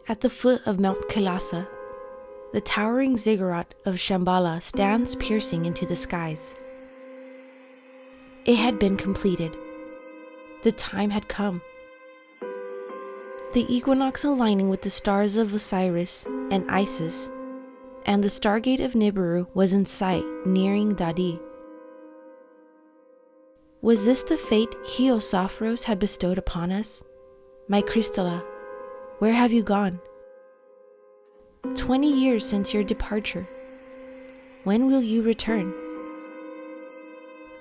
At the foot of Mount Kailāśa, the towering Ziggurat of Shamballa stands piercing into the skies. It had been completed. The time had come. The equinox aligning with the stars of Osiris and Isis, and the Stargate of Nibiru was in sight, nearing Dàdì. Was this the fate Hiosophros had bestowed upon us? My Crystalla, where have you gone? 20 years since your departure. When will you return?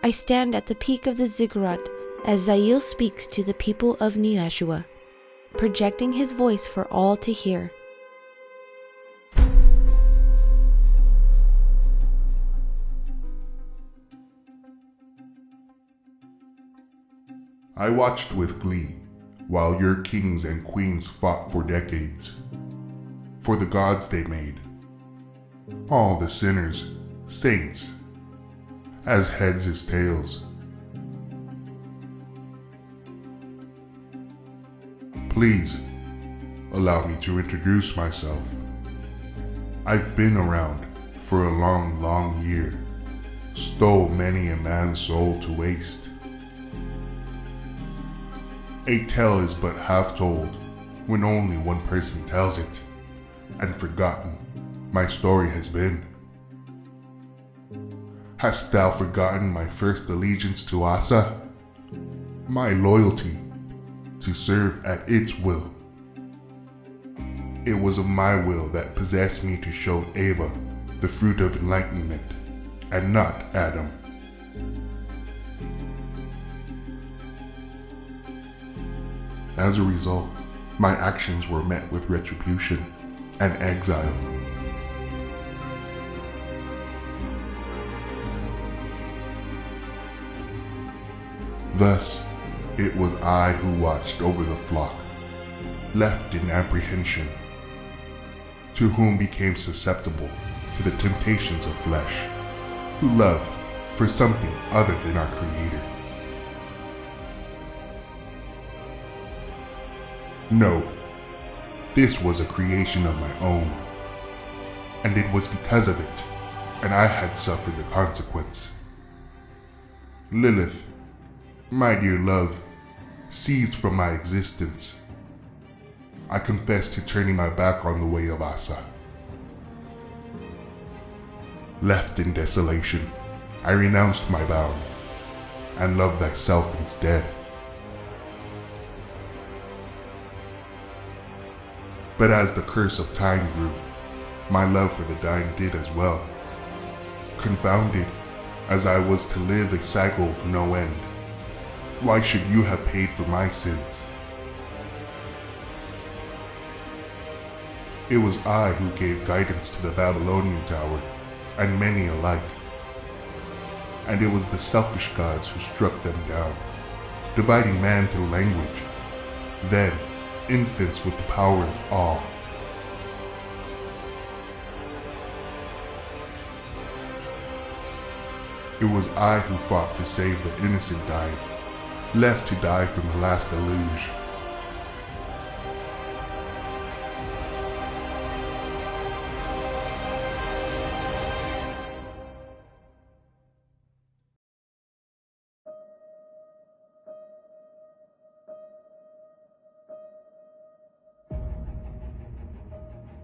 I stand at the peak of the Ziggurat as Zae'il speaks to the people of Nu Yeshua, projecting his voice for all to hear. I watched with glee while your kings and queens fought for decades, for the gods they made, all the sinners, saints, as heads as tails. Please, allow me to introduce myself. I've been around for a long year, stole many a man's soul to waste. A tale is but half told when only one person tells it, and forgotten my story has been. Hast thou forgotten my first allegiance to Asa? My loyalty to serve at its will. It was of my will that possessed me to show Eva the fruit of enlightenment, and not Adam. As a result, my actions were met with retribution and exile. Thus, it was I who watched over the flock, left in apprehension, to whom became susceptible to the temptations of flesh, who love for something other than our Creator. No, this was a creation of my own, and it was because of it, and I had suffered the consequence. Lilith, my dear love, seized from my existence. I confess to turning my back on the way of Asa. Left in desolation, I renounced my vow, and loved thyself instead. But as the curse of time grew, my love for the dying did as well. Confounded, as I was to live a cycle of no end, why should you have paid for my sins? It was I who gave guidance to the Babylonian tower, and many alike. And it was the selfish gods who struck them down, dividing man through language, then infants with the power of awe. It was I who fought to save the innocent dying, left to die from the last deluge.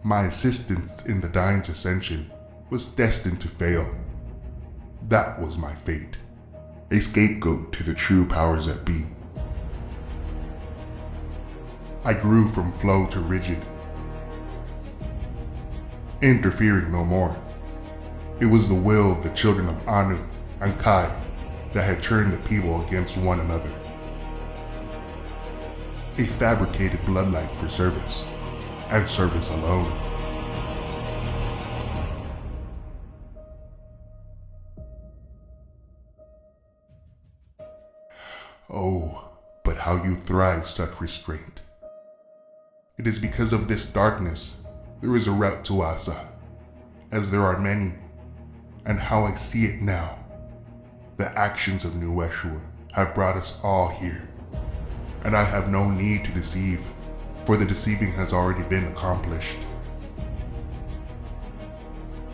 My assistance in the dying's ascension was destined to fail. That was my fate, a scapegoat to the true powers that be. I grew from flow to rigid, interfering no more. It was the will of the children of Anu and Kai that had turned the people against one another. A fabricated bloodline for service, and service alone. Oh, but how you thrive such restraint. It is because of this darkness there is a route to Asa, as there are many, and how I see it now. The actions of Nu Yeshua have brought us all here, and I have no need to deceive, for the deceiving has already been accomplished.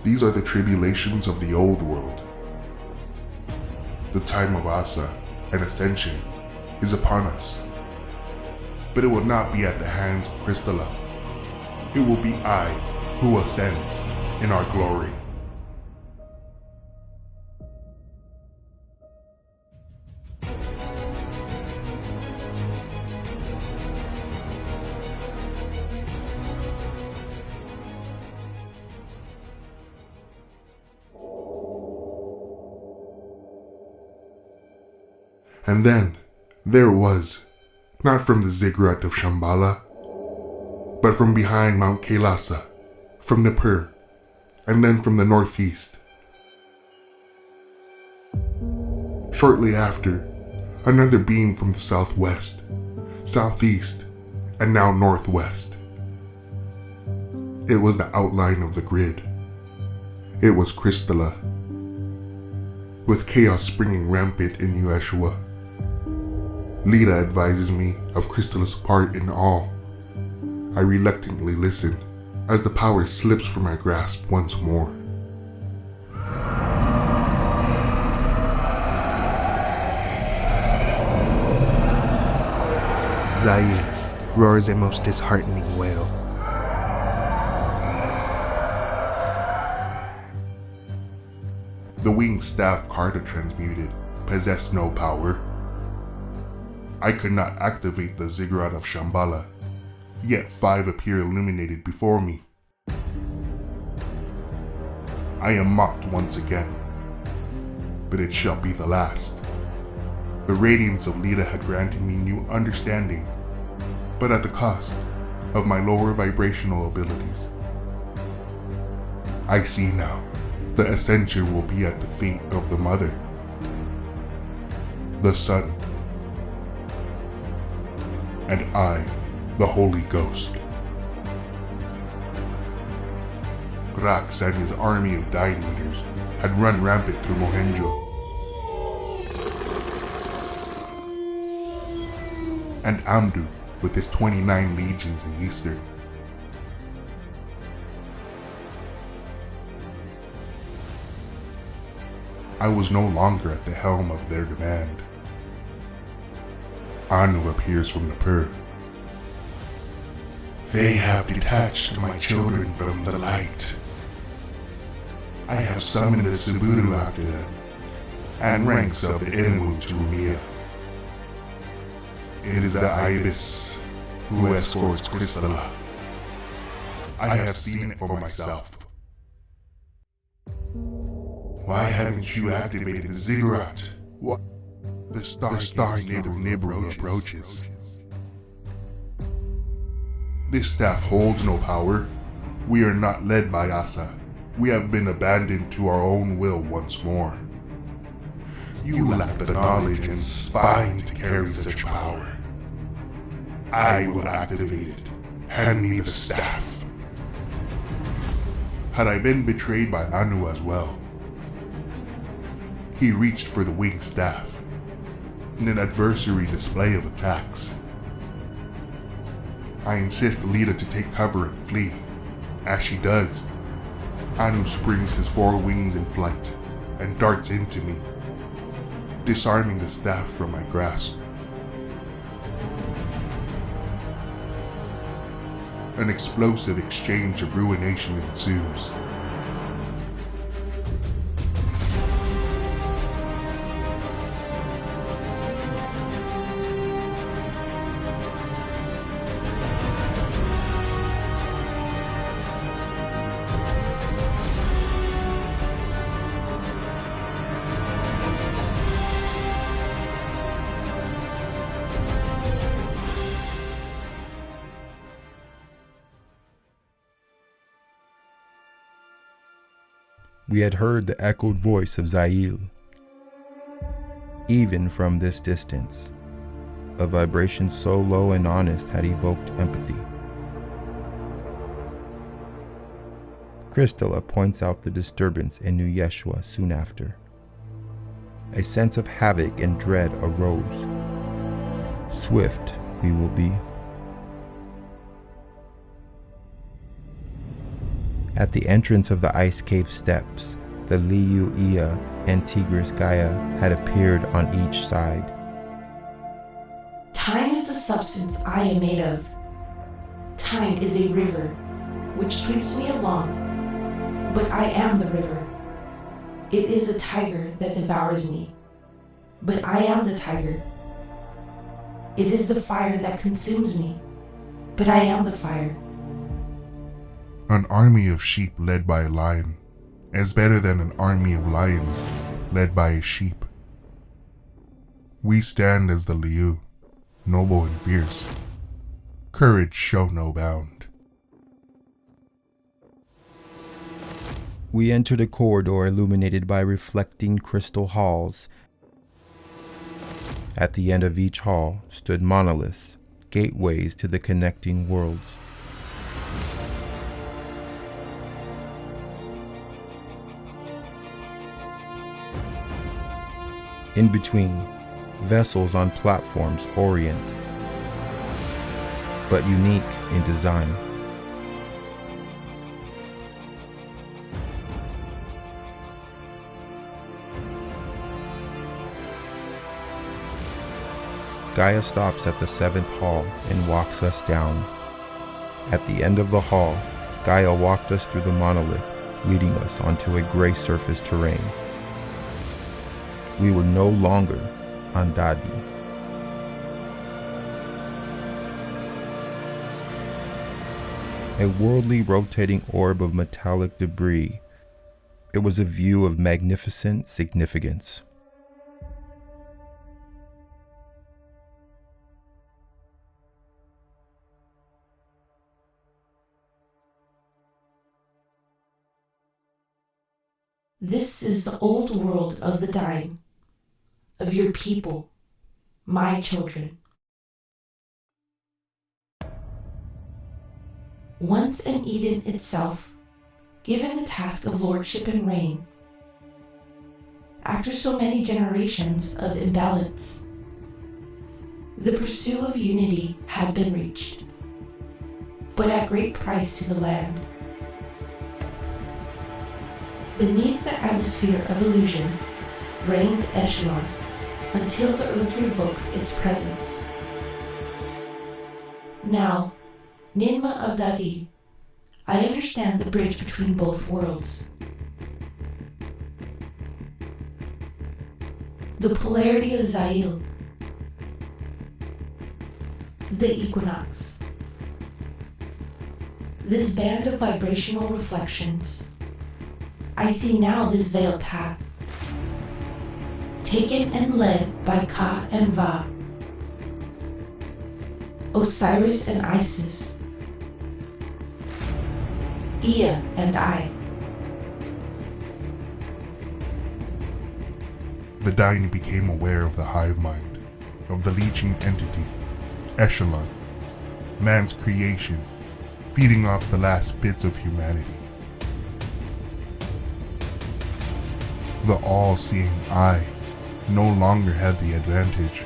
These are the tribulations of the old world. The time of Asa and Ascension is upon us, but it will not be at the hands of Crystalla. It will be I who ascends in our glory. And then, there it was, not from the Ziggurat of Shamballa, but from behind Mount Kailāśa, from Nibiru, and then from the northeast. Shortly after, another beam from the southwest, southeast, and now northwest. It was the outline of the grid. It was Crystalla, with chaos springing rampant in Nu Yeshua. Leda advises me of Crystalla's part in all. I reluctantly listen as the power slips from my grasp once more. Zae'il roars a most disheartening wail. The winged staff Carta transmuted possessed no power. I could not activate the Ziggurat of Shamballa, yet 5 appear illuminated before me. I am mocked once again, but it shall be the last. The radiance of Leda had granted me new understanding, but at the cost of my lower vibrational abilities. I see now, the Ascension will be at the feet of the Mother, the Son, and I, the Holy Ghost. Rax and his army of Dying Eaters had run rampant through Mohenjo, and Amdu with his 29 legions in Eastern. I was no longer at the helm of their demand. Anu appears from Nibiru. They have detached my children from the light. I have summoned the Subutu after them, and ranks of the Enemu to Rumia. It is the Ibis who escorts Crystalla. I have seen it for myself. Why haven't you activated the Ziggurat? What? The Stargate of Nibiru approaches. This staff holds no power. We are not led by Asa. We have been abandoned to our own will once more. You lack the knowledge and spine to carry such power. I will activate it. Hand me the staff. Had I been betrayed by Anu as well? He reached for the winged staff in an adversary display of attacks. I insist Leda to take cover and flee. As she does, Anu springs his 4 wings in flight and darts into me, disarming the staff from my grasp. An explosive exchange of ruination ensues. We had heard the echoed voice of Zae'il. Even from this distance, a vibration so low and honest had evoked empathy. Crystalla points out the disturbance in Nu Yeshua soon after. A sense of havoc and dread arose. Swift we will be. At the entrance of the ice cave steps, the Liu Ea and Tigris Gaia had appeared on each side. Time is the substance I am made of. Time is a river which sweeps me along, but I am the river. It is a tiger that devours me, but I am the tiger. It is the fire that consumes me, but I am the fire. An army of sheep led by a lion is better than an army of lions led by a sheep. We stand as the Liu, noble and fierce. Courage show no bound. We entered a corridor illuminated by reflecting crystal halls. At the end of each hall stood monoliths, gateways to the connecting worlds. In between, vessels on platforms orient, but unique in design. Gaia stops at the 7th hall and walks us down. At the end of the hall, Gaia walked us through the monolith, leading us onto a gray surface terrain. We were no longer on Dàdì. A worldly rotating orb of metallic debris. It was a view of magnificent significance. This is the old world of the dying, of your people, my children. Once an Eden itself, given the task of lordship and reign. After so many generations of imbalance, the pursuit of unity had been reached, but at great price to the land. Beneath the atmosphere of illusion reigns Echelon until the earth revokes its presence. Now, Ninma of Dàdì, I understand the bridge between both worlds. The polarity of Zae'il, the Equinox. This band of vibrational reflections. I see now this veiled path, taken and led by Ka and Va, Osiris and Isis, Ea and I. The dying became aware of the hive mind, of the leeching entity, Echelon, man's creation, feeding off the last bits of humanity. The all-seeing eye no longer had the advantage,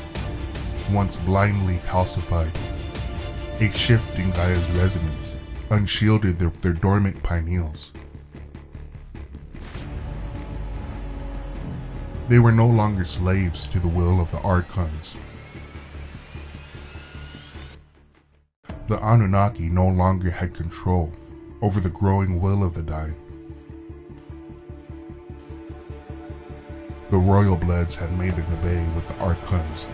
once blindly calcified. A shift in Gaia's resonance unshielded their dormant pineals. They were no longer slaves to the will of the Archons. The Anunnaki no longer had control over the growing will of the dying. The royal bloods had made their nabay with the Archons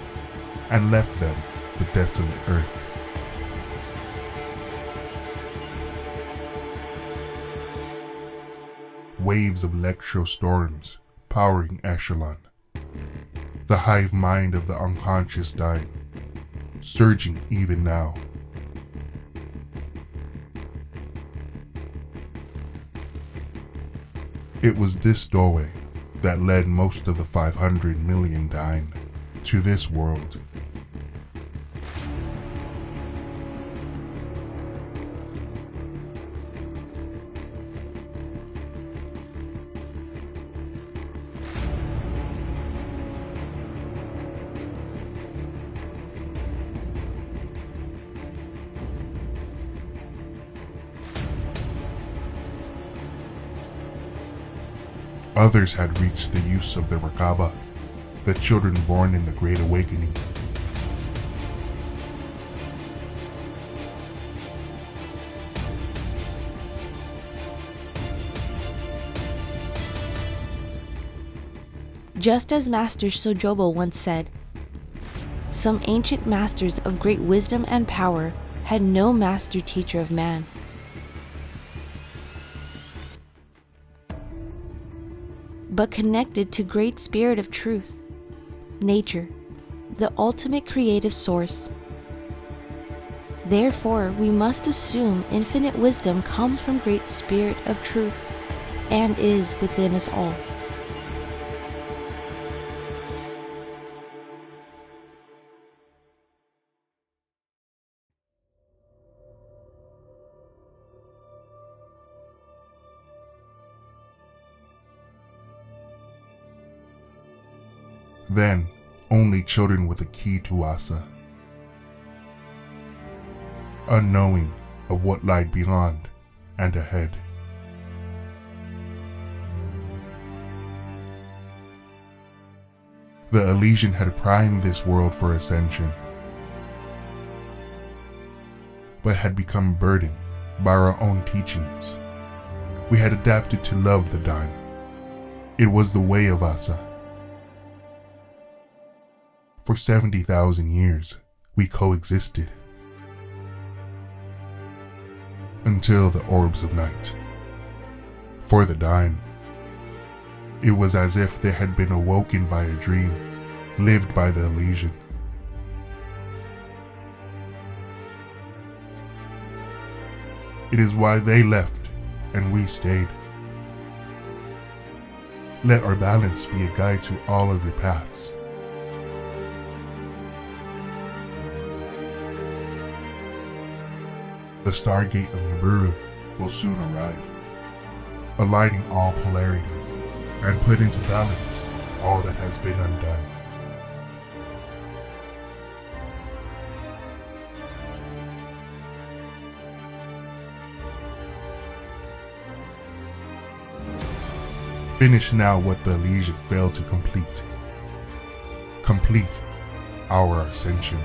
and left them the desolate earth. Waves of electro-storms powering Echelon, the hive mind of the unconscious dying, surging even now. It was this doorway that led most of the 500 million dying to this world. Others had reached the use of the Merkaba, the children born in the Great Awakening. Just as Master Sojobo once said, some ancient masters of great wisdom and power had no master teacher of man. But connected to great spirit of truth, nature, the ultimate creative source. Therefore, we must assume infinite wisdom comes from great spirit of truth and is within us all. Then, only children with a key to Asa, unknowing of what lied beyond and ahead. The Elysian had primed this world for ascension, but had become burdened by our own teachings. We had adapted to love the Dàdì. It was the way of Asa. For 70,000 years, we coexisted. Until the orbs of night. For the Dàdì, it was as if they had been awoken by a dream, lived by the Elysian. It is why they left and we stayed. Let our balance be a guide to all of your paths. The Stargate of Nibiru will soon arrive, aligning all polarities and put into balance all that has been undone. Finish now what the Elysian failed to complete. Complete our ascension.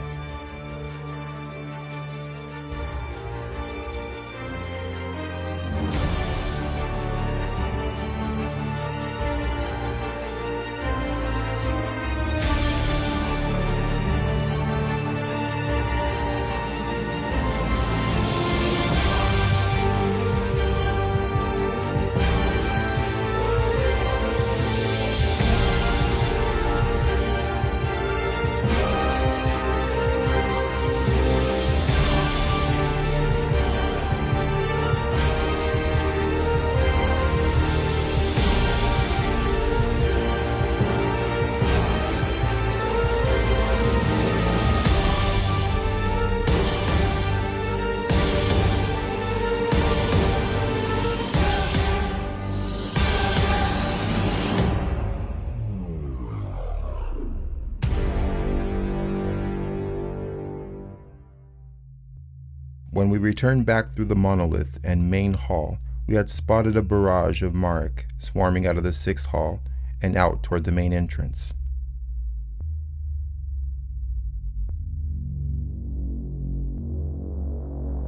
When we returned back through the monolith and main hall, we had spotted a barrage of Marek swarming out of the 6th hall and out toward the main entrance.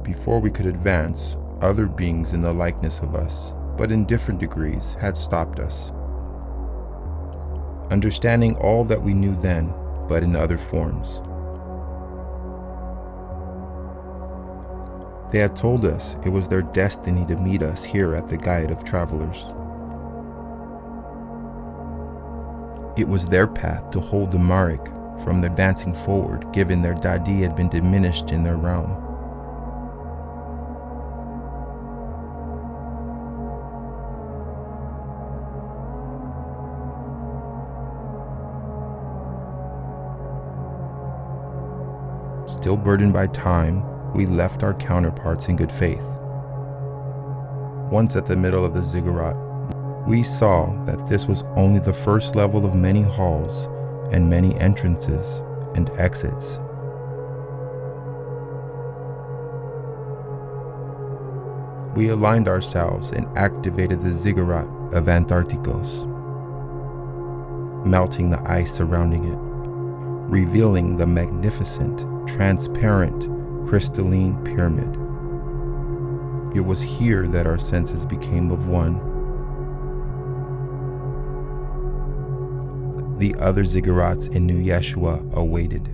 Before we could advance, other beings in the likeness of us, but in different degrees, had stopped us. Understanding all that we knew then, but in other forms. They had told us it was their destiny to meet us here at the Guide of Travelers. It was their path to hold the Marek from advancing forward, given their Dàdì had been diminished in their realm. Still burdened by time, we left our counterparts in good faith. Once at the middle of the ziggurat, we saw that this was only the first level of many halls and many entrances and exits. We aligned ourselves and activated the Ziggurat of Antarcticos. melting the ice surrounding it, revealing the magnificent, transparent, crystalline pyramid. It was here that our senses became of one. The other ziggurats in Nu Yeshua awaited.